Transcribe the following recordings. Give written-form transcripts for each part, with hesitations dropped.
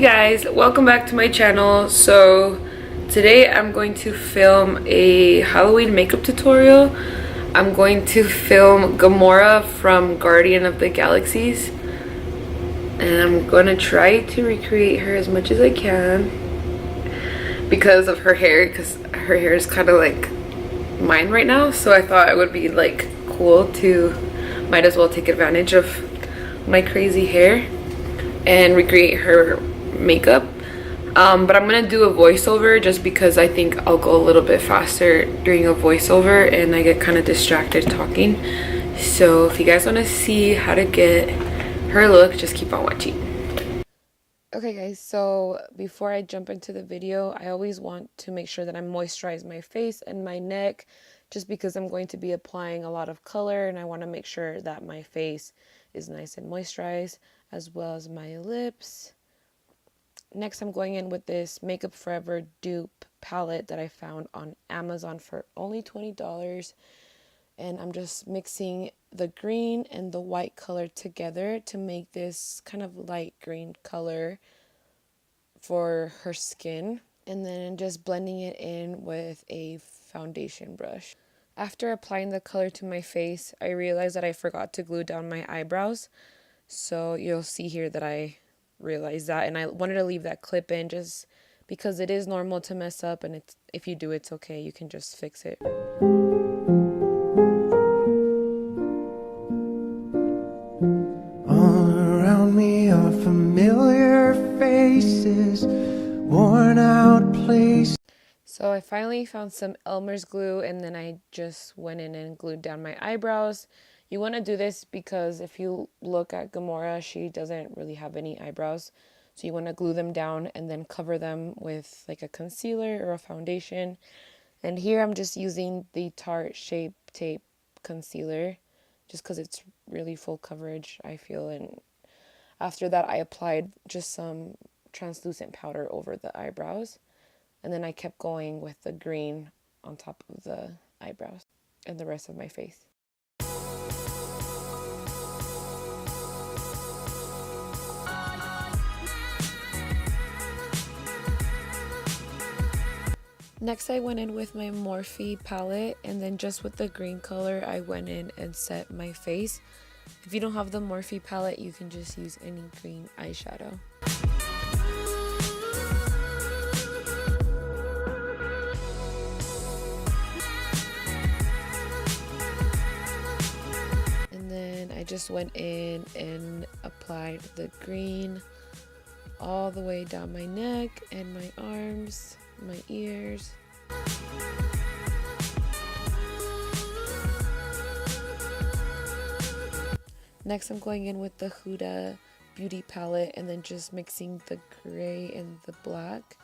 Hey guys, welcome back to my channel. So today I'm going to film a Halloween makeup tutorial. I'm going to film Gamora from Guardian of the Galaxies, and I'm gonna try to recreate her as much as I can because of her hair, because her hair is kind of like mine right now. So I thought it would be like cool to might as well take advantage of my crazy hair and recreate her makeup. But I'm gonna do a voiceover just because I think I'll go a little bit faster during a voiceover and I get kind of distracted talking. So if you guys want to see how to get her look, just keep on watching. Okay guys, so before I jump into the video, I always want to make sure that I moisturize my face and my neck, just because I'm going to be applying a lot of color and I want to make sure that my face is nice and moisturized, as well as my lips. Next, I'm going in with this Makeup Forever dupe palette that I found on Amazon for only $20. And I'm just mixing the green and the white color together to make this kind of light green color for her skin. And then just blending it in with a foundation brush. After applying the color to my face, I realized that I forgot to glue down my eyebrows. So you'll see here that I realized that, and I wanted to leave that clip in just because it is normal to mess up, and if you do, it's okay. You can just fix it. All around me are familiar faces, worn out places. So I finally found some Elmer's glue, and then I just went in and glued down my eyebrows. You want to do this because if you look at Gamora, she doesn't really have any eyebrows. So you want to glue them down and then cover them with like a concealer or a foundation. And here I'm just using the Tarte Shape Tape Concealer just because it's really full coverage, I feel. And after that, I applied just some translucent powder over the eyebrows. And then I kept going with the green on top of the eyebrows and the rest of my face. Next, I went in with my Morphe palette, and then just with the green color, I went in and set my face. If you don't have the Morphe palette, you can just use any green eyeshadow. And then I just went in and applied the green all the way down my neck and my arms, my ears. Next, I'm going in with the Huda Beauty palette and then just mixing the gray and the black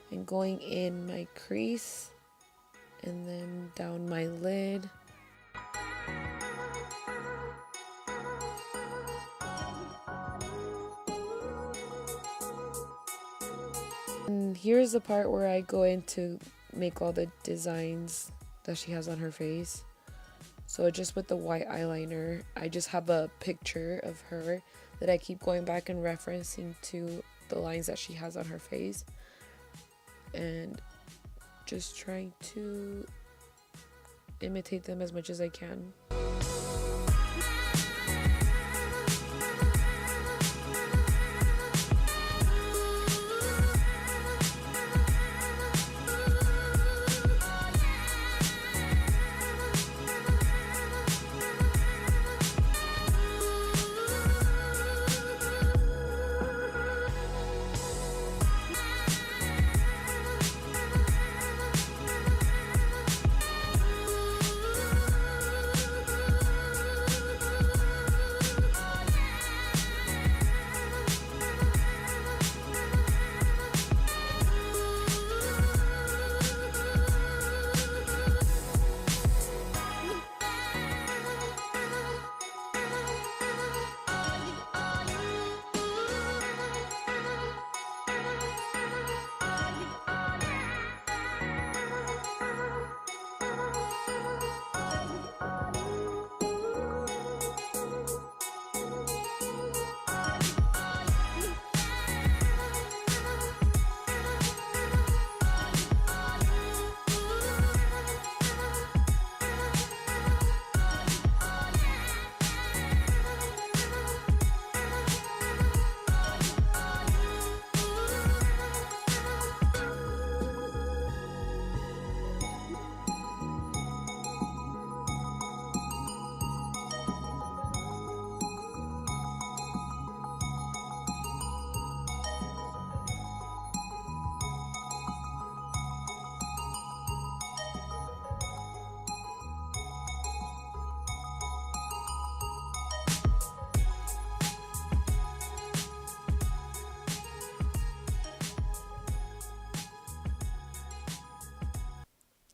and going in my crease and then down my lid. And here's the part where I go in to make all the designs that she has on her face. So just with the white eyeliner, I just have a picture of her that I keep going back and referencing to the lines that she has on her face. And just trying to imitate them as much as I can.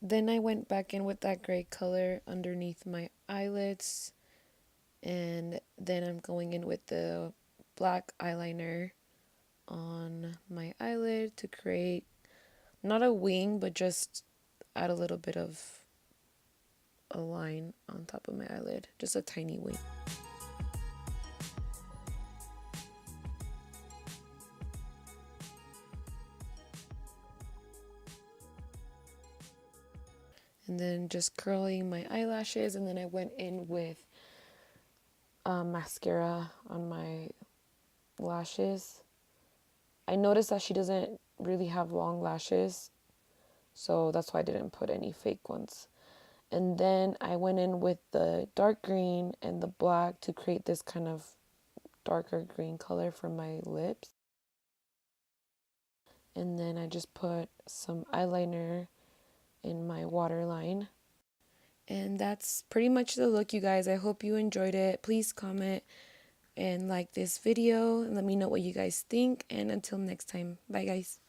Then I went back in with that gray color underneath my eyelids, and then I'm going in with the black eyeliner on my eyelid to create not a wing, but just add a little bit of a line on top of my eyelid, just a tiny wing. And then just curling my eyelashes, and then I went in with mascara on my lashes. I noticed that she doesn't really have long lashes, so that's why I didn't put any fake ones. And then I went in with the dark green and the black to create this kind of darker green color for my lips. And then I just put some eyeliner in my waterline. And that's pretty much the look, you guys. I hope you enjoyed it. Please comment and like this video and let me know what you guys think. And until next time, bye guys.